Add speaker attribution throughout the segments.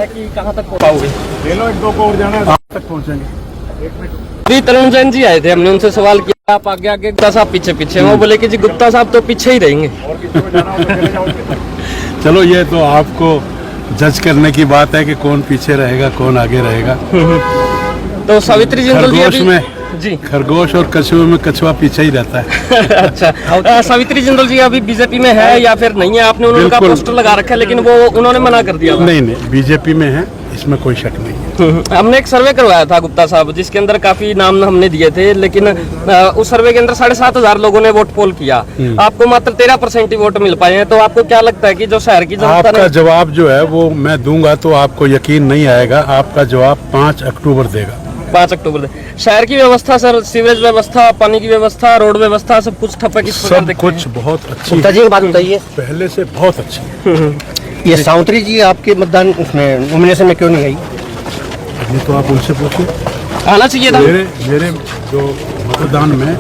Speaker 1: है कि कहाँ तक पाओगे?
Speaker 2: ले लो, एक दो को और जाना है, तक पहुंचेंगे।
Speaker 1: अभी तरुण जैन जी आए थे, हमने उनसे सवाल किया आप आगे आगे, गुप्ता साहब पीछे पीछे। वो बोले कि जी गुप्ता साहब तो पीछे ही रहेंगे।
Speaker 2: और किसी को जाना हो तो चले जाओ।
Speaker 3: चलो ये तो आपको जज करने की बात है कि कौन पीछे रहेगा कौन आगे रहेगा।
Speaker 1: तो सावित्री जिंदल जी
Speaker 3: खरगोश
Speaker 1: अभी
Speaker 3: में
Speaker 1: जी
Speaker 3: खरगोश और कछुए में कछुआ पीछे ही रहता है।
Speaker 1: अच्छा, सावित्री जिंदल जी अभी बीजेपी में है या फिर नहीं है? आपने उनका
Speaker 3: बिल्कुल।
Speaker 1: पोस्टर लगा रखा है लेकिन वो उन्होंने मना कर दिया था।
Speaker 3: नहीं बीजेपी में है, इसमें कोई शक नहीं है।
Speaker 1: हमने एक सर्वे करवाया था गुप्ता साहब, जिसके अंदर काफी नाम हमने दिए थे, लेकिन उस सर्वे के अंदर 7,500 लोगों ने वोट पोल किया। आपको मात्र 13% ही वोट मिल पाए हैं। तो आपको क्या लगता है कि जो शहर की जनता
Speaker 3: आपका
Speaker 1: ने
Speaker 3: जवाब जो है वो मैं दूंगा तो आपको यकीन नहीं आएगा। आपका जवाब 5 अक्टूबर देगा।
Speaker 1: 5 अक्टूबर शहर की व्यवस्था, सर सीवरेज व्यवस्था, पानी की व्यवस्था, रोड व्यवस्था, सब कुछ ठप्प है? किस प्रकार
Speaker 3: सब
Speaker 1: देखते हैं?
Speaker 3: कुछ बहुत अच्छी
Speaker 4: गुप्ता जी की बात बताइए,
Speaker 3: पहले से बहुत अच्छी है।
Speaker 4: ये सावित्री जी आपके मतदान उसमें नॉमिनेशन में क्यों नहीं आई?
Speaker 3: ये तो आप उनसे पूछिए।
Speaker 1: आना चाहिए था।
Speaker 3: मेरे जो मतदान में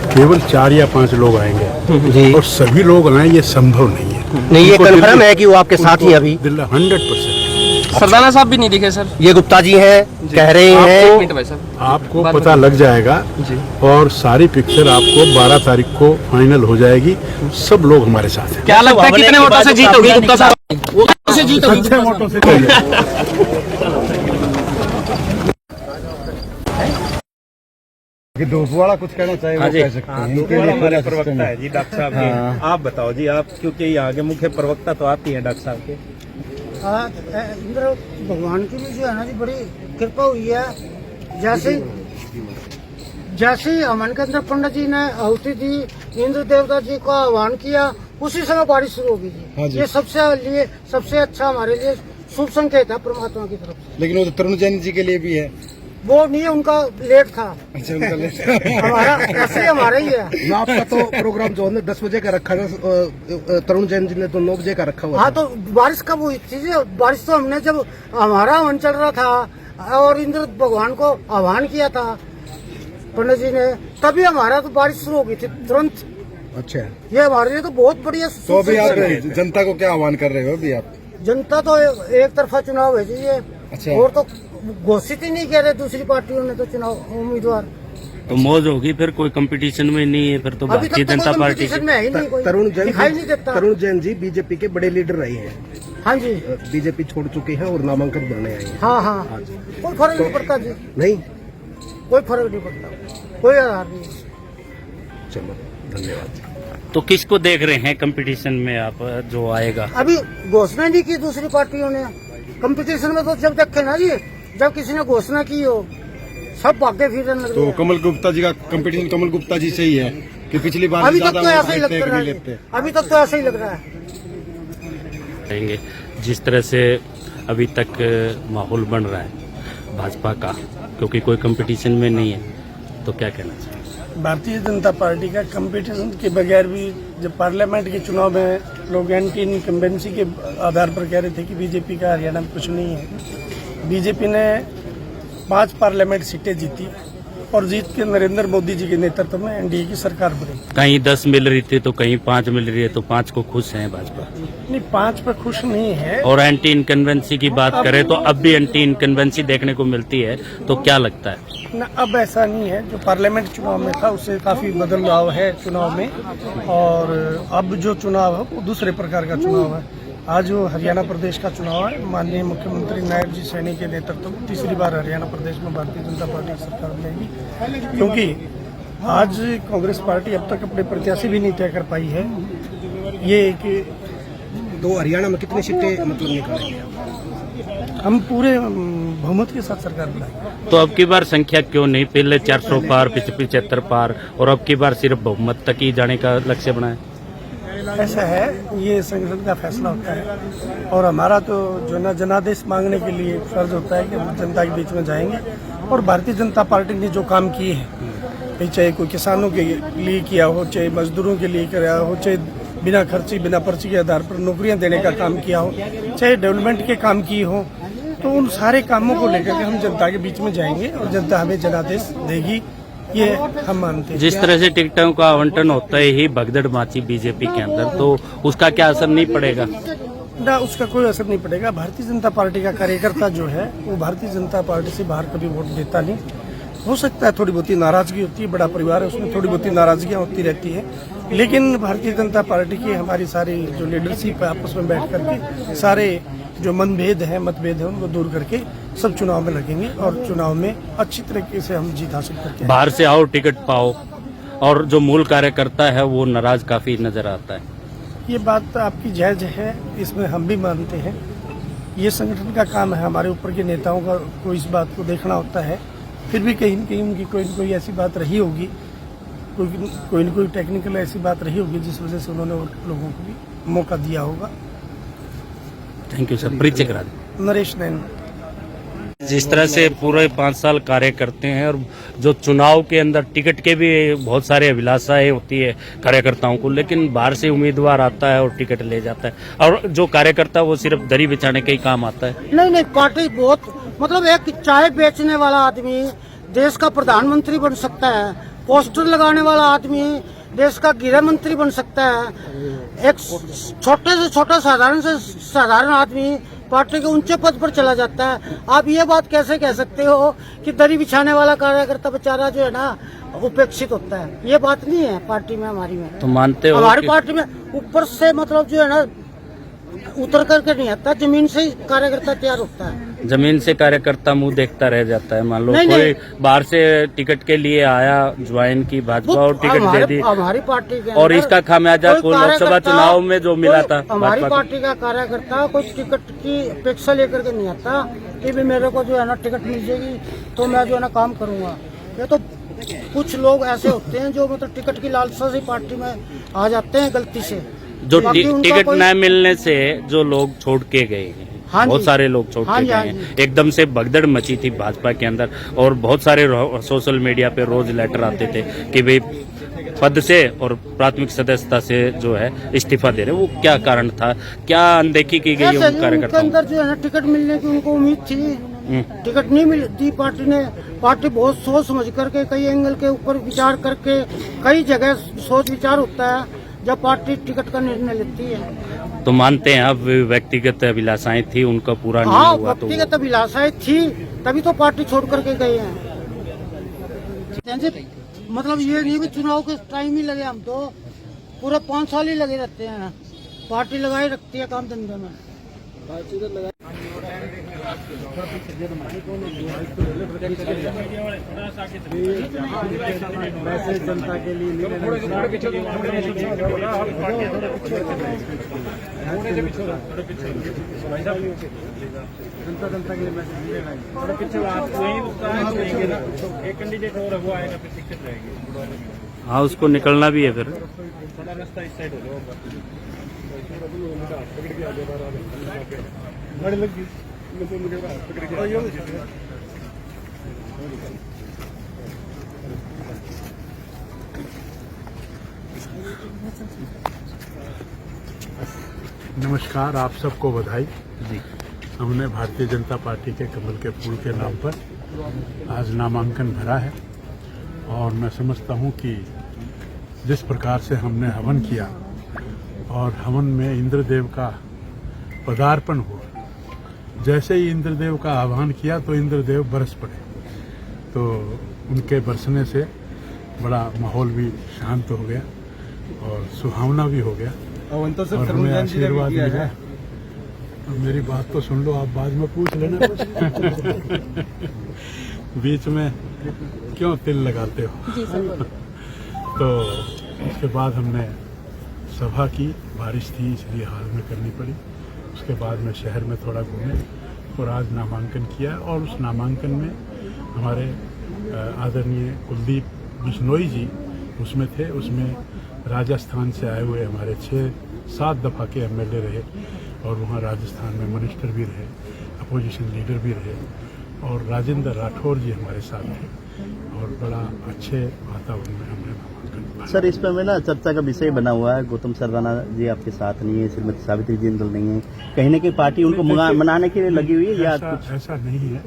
Speaker 3: केवल 4 या 5 लोग आएंगे
Speaker 4: जी।
Speaker 3: और सभी लोग आए, ये संभव नहीं है।
Speaker 4: नहीं, ये
Speaker 3: उनको
Speaker 4: कन्फर्म
Speaker 3: दिल्ली-
Speaker 4: है कि वो आपके साथ ही अभी?
Speaker 3: 100%।
Speaker 1: सरदाना साहब भी नहीं दिखे सर।
Speaker 4: ये गुप्ता जी हैं, कह रहे
Speaker 1: एक
Speaker 4: हैं।
Speaker 1: मिनट भाई साहब।
Speaker 3: आपको
Speaker 1: बात
Speaker 3: पता लग जाएगा
Speaker 1: जी।
Speaker 3: और सारी पिक्चर आपको 12 तारीख को फाइनल हो जाएगी। सब लोग हमारे साथ हैं।
Speaker 1: क्या लगता है कितने वोटों से जीत होगी गुप्ता साहब? वो कैसे जीत होगी?
Speaker 3: अच्छे वोटों से
Speaker 2: दोस्त वाला कुछ कहना चाहिए वो कह सकते हैं। इनके लिए
Speaker 5: हमारे प्रवक्ता है जी डॉक्टर साहब जी। आप बताओ जी, आप क्योंकि यहाँ के मुख्य प्रवक्ता तो आप ही हैं डॉक्टर साहब के।
Speaker 6: इंद्र भगवान की भी जो है ना जी बड़ी कृपा हुई है। जैसे जैसे हवन के अंदर पंडित जी ने आहुति दी, इंद्र देवता जी को आह्वान किया, उसी समय बारिश शुरू होगी जी। ये सबसे अच्छा हमारे लिए शुभ संकेत है परमात्मा की तरफ से।
Speaker 2: लेकिन वो तो तरुण जैन जी के लिए भी है।
Speaker 6: वो नहीं है, उनका लेट था।
Speaker 2: अच्छा, उनका लेट।
Speaker 6: हमारा ऐसे हमारा ही है।
Speaker 2: आपका तो प्रोग्राम जो है 10 बजे का रखा था, तरुण जैन जी ने तो 9 बजे का रखा हुआ
Speaker 6: हाँ, तो बारिश कब हुई थी जी? बारिश तो हमने जब हमारा हवन चल रहा था और इंद्र भगवान को आह्वान किया था पंडित जी ने, तभी हमारा तो बारिश शुरू हो गई थी तुरंत।
Speaker 2: अच्छा,
Speaker 6: ये हमारे लिए तो बहुत बढ़िया।
Speaker 2: तो अभी आप जनता को क्या आह्वान कर रहे हो अभी आप?
Speaker 6: जनता तो एक तरफा चुनाव है जी ये।
Speaker 2: अच्छा।
Speaker 6: और तो घोषित ही नहीं किया रहे दूसरी पार्टियों ने तो चुनाव उम्मीदवार।
Speaker 7: तो मौज होगी फिर, कोई कंपटीशन में नहीं है फिर तो
Speaker 6: अभी
Speaker 7: भारतीय
Speaker 6: तक तो
Speaker 7: जनता
Speaker 6: कोई
Speaker 7: पार्टी
Speaker 6: competition में है ही नहीं, कोई
Speaker 2: तरुण
Speaker 6: दिखाई नहीं देता।
Speaker 2: जैन जी बीजेपी के बड़े लीडर रहे हैं।
Speaker 6: हाँ जी,
Speaker 2: बीजेपी छोड़ चुके हैं और नामांकन भरने आए हैं।
Speaker 6: हाँ, कोई फर्क नहीं पड़ता जी,
Speaker 2: नहीं,
Speaker 6: कोई फर्क नहीं पड़ता, कोई आधार नहीं।
Speaker 2: चलो धन्यवाद।
Speaker 7: तो किसको देख रहे हैं कंपटीशन में आप जो आएगा?
Speaker 6: अभी घोषणा नहीं की दूसरी पार्टियों ने। कंपटीशन में तो जब देखे ना जी, जब किसी ने घोषणा की हो, सब भागे फिरने लग
Speaker 2: तो
Speaker 6: गए।
Speaker 2: कमल गुप्ता जी का कंपटीशन कमल गुप्ता जी से ही है कि पिछली बार
Speaker 6: अभी तक
Speaker 2: ज्यादा
Speaker 6: तो
Speaker 2: वोट
Speaker 6: ऐसा ही
Speaker 2: लेते
Speaker 6: लग रहा
Speaker 2: नहीं
Speaker 6: है,
Speaker 2: लेते।
Speaker 6: अभी तक तो ऐसा ही लग रहा है।
Speaker 7: रहेंगे जिस तरह से अभी तक माहौल बन रहा है भाजपा का, क्योंकि कोई कंपटीशन में नहीं है, तो क्या कहना चाहिए?
Speaker 8: भारतीय जनता पार्टी का कंपटीशन के बगैर भी जब पार्लियामेंट के चुनाव में लोग एंटी इनकम्बेंसी के आधार पर कह रहे थे कि बीजेपी का हरियाणा में कुछ नहीं है। बीजेपी ने 5 पार्लियामेंट सीटें जीती और जीत के नरेंद्र मोदी जी के नेतृत्व में एनडीए की सरकार बनी।
Speaker 7: कहीं 10 मिल रही थी तो कहीं 5 मिल रही है, तो 5 को खुश हैं भाजपा?
Speaker 8: नहीं, 5 पे खुश नहीं है।
Speaker 7: और एंटी इनकन्वेंसी की बात करें तो अब भी एंटी इनकन्वेंसी देखने को मिलती है, तो क्या लगता है?
Speaker 8: न, अब ऐसा नहीं है। जो पार्लियामेंट चुनाव में था उससे काफी बदलाव है चुनाव में, और अब जो चुनाव है वो दूसरे प्रकार का चुनाव है। आज जो हरियाणा प्रदेश का चुनाव है, माननीय मुख्यमंत्री नायब जी सैनी के नेतृत्व में तीसरी बार हरियाणा प्रदेश में भारतीय जनता पार्टी की सरकार बनेगी, क्योंकि आज कांग्रेस पार्टी अब तक अपने प्रत्याशी भी नहीं तय कर पाई है। ये कि
Speaker 2: तो हरियाणा में कितनी सीटें मतलब निकालेंगे?
Speaker 8: हम पूरे बहुमत के साथ सरकार बनाएंगे।
Speaker 7: तो अब की बार संख्या क्यों नहीं? पहले 400 पार, 75 पार, और अब की बार सिर्फ बहुमत तक ही जाने का लक्ष्य बनाए?
Speaker 8: ऐसा है, ये संगठन का फैसला होता है, और हमारा तो जो ना जनादेश मांगने के लिए फर्ज होता है कि हम जनता के बीच में जाएंगे। और भारतीय जनता पार्टी ने जो काम किए हैं, चाहे कोई किसानों के लिए किया हो, चाहे मजदूरों के लिए किया हो, चाहे बिना खर्ची बिना पर्ची के आधार पर नौकरियां देने का काम किया हो, चाहे डेवलपमेंट के काम किए हो, तो उन सारे कामों को लेकर के हम जनता के बीच में जाएंगे और जनता हमें जनादेश देगी, ये हम मानते हैं।
Speaker 7: जिस तरह से टिकटों का आवंटन होता है ही भगदड़ माची बीजेपी के अंदर, तो उसका क्या असर नहीं पड़ेगा?
Speaker 8: ना उसका कोई असर नहीं पड़ेगा। भारतीय जनता पार्टी का कार्यकर्ता जो है वो भारतीय जनता पार्टी से बाहर कभी वोट देता नहीं। हो सकता है थोड़ी बहुत नाराजगी होती है, बड़ा परिवार है उसमें थोड़ी बहुत नाराजगियां होती रहती है, लेकिन भारतीय जनता पार्टी की हमारी सारी जो लीडरशिप है आपस में बैठ करके सारे जो मतभेद है उनको दूर करके सब चुनाव में लगेंगे और चुनाव में अच्छी तरीके से हम जीत हासिल करके
Speaker 7: बाहर से आओ टिकट पाओ, और जो मूल कार्यकर्ता है वो नाराज काफी नजर आता है।
Speaker 8: ये बात आपकी जायज है, इसमें हम भी मानते हैं। ये संगठन का काम है, हमारे ऊपर के नेताओं को इस बात को देखना होता है। फिर भी कहीं न कहीं उनकी कोई न कोई ऐसी बात रही होगी, कोई न कोई टेक्निकल ऐसी बात रही होगी जिस वजह से उन्होंने लोगों को भी मौका दिया होगा।
Speaker 7: Thank you sir. परिचय करा दें।
Speaker 8: नरेश नैन।
Speaker 7: जिस तरह से पूरे 5 साल कार्य करते हैं, और जो चुनाव के अंदर टिकट के भी बहुत सारे अभिलाषाएं होती है कार्यकर्ताओं को, लेकिन बाहर से उम्मीदवार आता है और टिकट ले जाता है, और जो कार्यकर्ता वो सिर्फ दरी बिछाने के ही काम आता है।
Speaker 6: नहीं, पार्टी बहुत मतलब एक चाय बेचने वाला आदमी देश का प्रधानमंत्री बन सकता है, पोस्टर लगाने वाला आदमी देश का गृह मंत्री बन सकता है, एक छोटे से छोटा साधारण से साधारण आदमी पार्टी के ऊंचे पद पर चला जाता है। आप ये बात कैसे कह सकते हो कि दरी बिछाने वाला कार्यकर्ता बेचारा जो है ना उपेक्षित होता है? ये बात नहीं है पार्टी में, हमारी में।
Speaker 7: तो मानते हो
Speaker 6: हमारी पार्टी में ऊपर से मतलब जो है ना उतर करके नहीं आता, जमीन से ही कार्यकर्ता तैयार होता है।
Speaker 7: जमीन से कार्यकर्ता मुंह देखता रह जाता है। मान लो कोई बाहर से टिकट के लिए आया, ज्वाइन की भाजपा और टिकट दे दी,
Speaker 6: हमारी पार्टी के
Speaker 7: और इसका खामियाजा को लोकसभा चुनाव में जो मिला था
Speaker 6: हमारी पार्टी का कार्यकर्ता कोई टिकट की अपेक्षा लेकर के नहीं आता कि भी मेरे को जो है ना टिकट मिल जाएगी तो मैं जो है ना काम करूंगा। ये तो कुछ लोग ऐसे होते हैं जो मतलब टिकट की लालसा से पार्टी में आ जाते हैं गलती से।
Speaker 7: जो टिकट न मिलने से जो लोग छोड़ के गए हैं, बहुत सारे लोग छोड़ के गए हैं। एकदम से भगदड़ मची थी भाजपा के अंदर, और बहुत सारे सोशल मीडिया पे रोज लेटर आते थे कि भाई पद से और प्राथमिक सदस्यता से जो है इस्तीफा दे रहे। वो क्या कारण था, क्या अनदेखी की गई उन कार्यकर्ताओं के
Speaker 6: अंदर? जो है ना टिकट मिलने की उनको उम्मीद थी, टिकट नहीं मिलती पार्टी ने। पार्टी बहुत सोच समझ करके कई एंगल के ऊपर विचार करके कई जगह सोच विचार होता है जब पार्टी टिकट का निर्णय लेती है।
Speaker 7: तो मानते हैं अब व्यक्तिगत अभिलाषाएं थी, उनका पूरा नहीं हुआ, तो
Speaker 6: व्यक्तिगत अभिलाषाएं थी तभी तो पार्टी छोड़ करके गए हैं। मतलब ये नहीं कि चुनाव के टाइम ही लगे, हम तो पूरे 5 साल ही लगे रहते हैं। पार्टी लगाए रखती है काम धंधे में। जनता के लिए जनता के लिए एक कैंडिडेट और वो आएगा, फिर दिक्कत रहेगी।
Speaker 7: हाँ, उसको निकलना भी है फिर।
Speaker 6: थोड़ा रास्ता इस साइड हो
Speaker 3: नमस्कार, आप सबको बधाई। हमने भारतीय जनता पार्टी के कमल के फूल के नाम पर आज नामांकन भरा है, और मैं समझता हूं कि जिस प्रकार से हमने हवन किया और हवन में इंद्रदेव का पदार्पण हुआ, जैसे ही इंद्रदेव का आह्वान किया तो इंद्रदेव बरस पड़े। तो उनके बरसने से बड़ा माहौल भी शांत हो गया और सुहावना भी हो गया, और हमें आशीर्वाद मिला। मेरी बात तो सुन लो, आप बाद में पूछ लेना बीच में क्यों तिल लगाते हो। तो उसके बाद हमने सभा की, बारिश थी इसलिए हाल में करनी पड़ी। उसके बाद में शहर में थोड़ा घूमे और आज नामांकन किया, और उस नामांकन में हमारे आदरणीय कुलदीप बिश्नोई जी उसमें थे। उसमें राजस्थान से आए हुए हमारे 6-7 दफ़ा के एमएलए रहे, और वहाँ राजस्थान में मिनिस्टर भी रहे, अपोजिशन लीडर भी रहे, और राजेंद्र राठौर जी हमारे साथ थे, और बड़ा अच्छे वातावरण में हमने नामांकन।
Speaker 9: सर, इस पर में ना चर्चा का विषय बना हुआ है, गौतम सरदाना जी आपके साथ नहीं है, श्रीमती सावित्री जिंदल नहीं है, कहीं न कहीं पार्टी उनको मनाने के लिए लगी हुई है या कुछ?
Speaker 3: ऐसा नहीं है।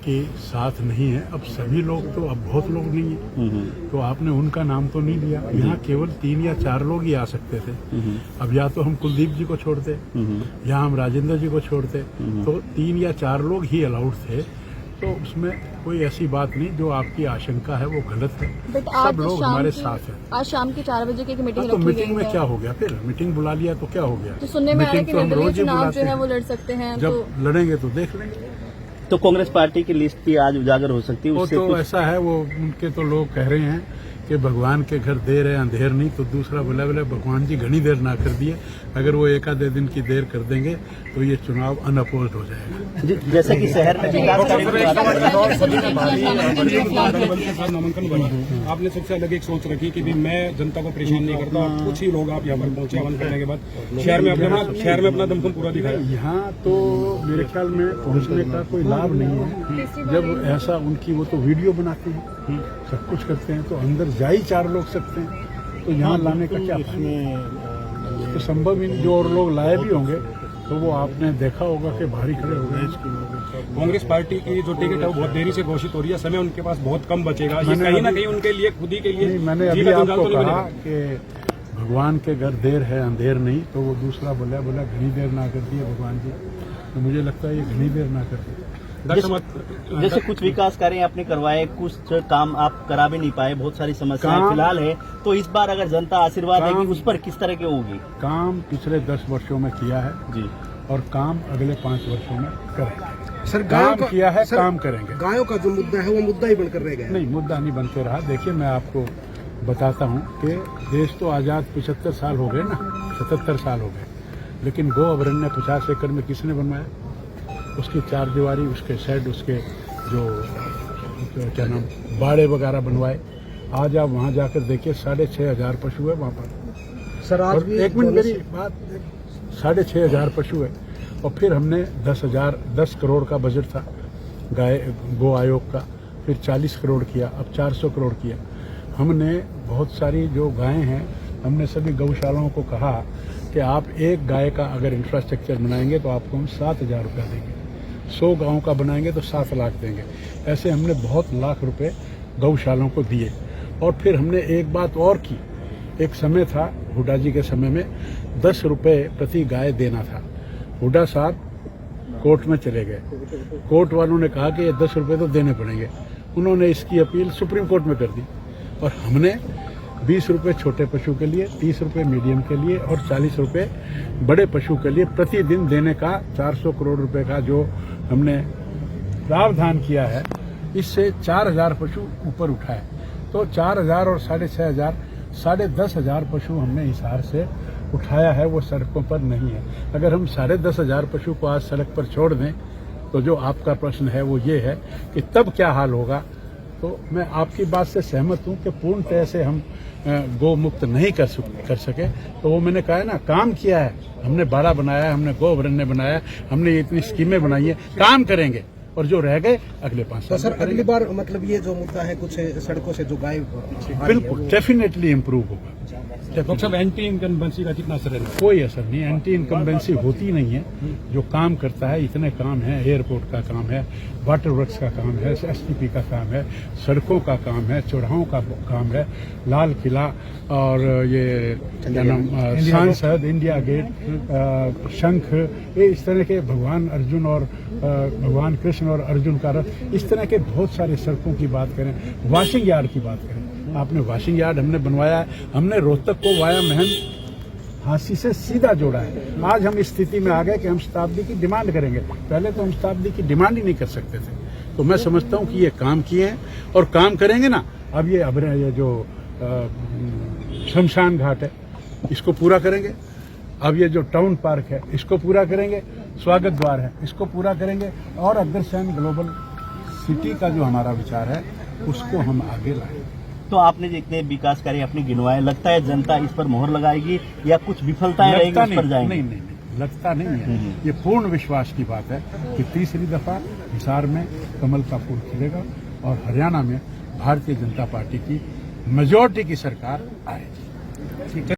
Speaker 3: आपके साथ नहीं है। अब सभी लोग तो, अब बहुत लोग नहीं है, तो आपने उनका नाम तो नहीं लिया। यहाँ केवल 3 या 4 लोग ही आ सकते थे। अब या तो हम कुलदीप जी को छोड़ते, या हम राजेंद्र जी को छोड़ते, तो 3 या 4 लोग ही अलाउड थे। तो उसमें कोई ऐसी बात नहीं, जो आपकी आशंका है वो गलत है। सब लोग हमारे साथ हैं।
Speaker 10: आज शाम की 4 बजे की मीटिंग
Speaker 3: तो मीटिंग में क्या हो गया? फिर मीटिंग बुला लिया तो क्या हो गया?
Speaker 10: तो सुनने में आया कि
Speaker 3: हम रोज ही
Speaker 10: चुनाव जो
Speaker 3: बुलाते
Speaker 10: है वो लड़ सकते हैं।
Speaker 3: जब लड़ेंगे तो देख लेंगे।
Speaker 9: तो कांग्रेस पार्टी की लिस्ट भी आज उजागर हो सकती है।
Speaker 3: वो
Speaker 9: उससे
Speaker 3: तो
Speaker 9: कुछ
Speaker 3: ऐसा है, वो उनके तो लोग कह रहे हैं कि भगवान के घर देर है अंधेर नहीं। तो दूसरा बोला भगवान जी घनी देर ना कर दिए। अगर वो 1-2 दिन की देर कर देंगे तो ये चुनाव अनअपोज्ड हो जाएगा।
Speaker 9: जैसे कि शहर में विकास
Speaker 11: नामांकन बना, आपने सबसे अलग एक सोच रखी कि भी मैं जनता को परेशान नहीं करता। कुछ ही लोग आप यहाँ पर पहुंचे हवन करने के बाद शहर में अपना दमखम पूरा दिखाया।
Speaker 3: यहाँ तो मेरे ख्याल में पहुँचने का कोई लाभ नहीं है। जब ऐसा उनकी, वो तो वीडियो बनाते हैं, सब कुछ करते हैं, तो अंदर जा ही 4 लोग सकते हैं। तो यहाँ लाने का क्या फायदा? तो संभव ही नहीं। जो और लोग लाए भी होंगे तो वो आपने देखा होगा कि भारी खड़े हो गए।
Speaker 11: कांग्रेस पार्टी की जो टिकट है वो बहुत देरी से घोषित हो रही है। समय उनके पास बहुत कम बचेगा। ये कहीं ना कहीं उनके लिए, खुद ही के लिए।
Speaker 3: मैंने अभी आपको कहा कि भगवान के घर देर है अंधेर नहीं। तो वो दूसरा बोला घनी देर ना कर दिए भगवान जी। तो मुझे लगता है ये घनी देर ना कर दिए।
Speaker 9: जैसे कुछ विकास कार्य आपने करवाए, कुछ काम आप करा भी नहीं पाए, बहुत सारी समस्याएं फिलहाल है। तो इस बार अगर जनता आशीर्वाद देगी, उस पर किस तरह की होगी?
Speaker 3: काम पिछले 10 वर्षों में किया है
Speaker 9: जी,
Speaker 3: और काम अगले 5 वर्षों में करेंगे।
Speaker 2: सर
Speaker 3: काम किया है, काम करेंगे।
Speaker 2: गायों का जो मुद्दा है वो मुद्दा ही बनकर रह गया।
Speaker 3: नहीं, मुद्दा नहीं बनते रहा। देखिए, मैं आपको बताता हूँ कि देश तो आजाद 75 साल हो गए ना, 77 साल हो गए, लेकिन गो अभ्यारण्य 50 एकड़ में किसने बनवाया? उसकी 4 दीवारी, उसके शेड, उसके जो क्या नाम, बाड़े वगैरह बनवाए। आज आप वहाँ जाकर देखिए, 6,500 पशु है वहाँ पर।
Speaker 2: सर आज भी
Speaker 3: एक मिनट मेरी बात, 6,500 पशु है। और फिर हमने 10 करोड़ का बजट था गो आयोग का, फिर 40 करोड़ किया, अब 400 करोड़ किया। हमने बहुत सारी जो गायें हैं, हमने सभी गौशालाओं को कहा कि आप एक गाय का अगर इंफ्रास्ट्रक्चर बनाएंगे तो आपको हम 7,000 रुपया देंगे। 100 गाँव का बनाएंगे तो 7 लाख देंगे। ऐसे हमने बहुत लाख रुपए गौशालाओं को दिए। और फिर हमने एक बात और की। एक समय था, हुड्डा जी के समय में 10 रुपए प्रति गाय देना था। हुड्डा साहब कोर्ट में चले गए। कोर्ट वालों ने कहा कि ये 10 रुपए तो देने पड़ेंगे। उन्होंने इसकी अपील सुप्रीम कोर्ट में कर दी, और हमने 20 रुपए छोटे पशु के लिए, 30 रुपए मीडियम के लिए और 40 रुपए बड़े पशु के लिए प्रतिदिन देने का 400 करोड़ रुपए का जो हमने प्रावधान किया है, इससे 4,000 पशु ऊपर उठाए। तो 4,000 और 6,500, 10,500 पशु हमने हिसार से उठाया है, वो सड़कों पर नहीं है। अगर हम 10,500 पशु को आज सड़क पर छोड़ दें, तो जो आपका प्रश्न है वो ये है कि तब क्या हाल होगा। तो मैं आपकी बात से सहमत हूं कि पूर्णतः से हम गौ मुक्त नहीं कर सके। तो वो मैंने कहा है ना, काम किया है हमने, बाड़ा बनाया है हमने, गो अभ्यारण्य बनाया, हमने इतनी स्कीमें बनाई है, काम करेंगे। और जो रह गए अगले 5 साल।
Speaker 2: तो सर अगली बार मतलब ये जो मुद्दा है, कुछ सड़कों से जो गाय
Speaker 3: बिल्कुल डेफिनेटली इम्प्रूव होगा।
Speaker 11: एंटी इनकम्बेंसी का कितना असर है?
Speaker 3: कोई असर नहीं, एंटी इनकम्बेंसी होती नहीं है। जो काम करता है, इतने काम है, एयरपोर्ट का काम है, वाटर वर्क्स का काम है, STP का काम है, सड़कों का काम है, चौराहों का काम है, लाल किला और ये क्या नाम, सांसद, इंडिया गेट, शंख, ये इस तरह के भगवान अर्जुन और भगवान कृष्ण और अर्जुन का रथ, इस तरह के बहुत सारे सड़कों की बात करें, वॉशिंग यार्ड की बात करें, आपने वॉशिंग यार्ड हमने बनवाया है। हमने रोहतक को वाया महन हांसी से सीधा जोड़ा है। आज हम इस स्थिति में आ गए कि हम शताब्दी की डिमांड करेंगे। पहले तो हम शताब्दी की डिमांड ही नहीं कर सकते थे। तो मैं समझता हूं कि ये काम किए हैं और काम करेंगे ना। अब ये जो शमशान घाट है, इसको पूरा करेंगे। अब ये जो टाउन पार्क है, इसको पूरा करेंगे। स्वागत द्वार है, इसको पूरा करेंगे। और अग्रसेन ग्लोबल सिटी का जो हमारा विचार है, उसको हम आगे लाएंगे।
Speaker 9: तो आपने जितने विकास कार्य अपने गिनवाए, लगता है जनता इस पर मोहर लगाएगी या कुछ विफलताएं रहेगी उस पर जाएंगे?
Speaker 3: नहीं, लगता नहीं है। ये पूर्ण विश्वास की बात है कि तीसरी दफा हिसार में कमल का फूल खिलेगा और हरियाणा में भारतीय जनता पार्टी की मेजॉरिटी की सरकार आएगी। ठीक है।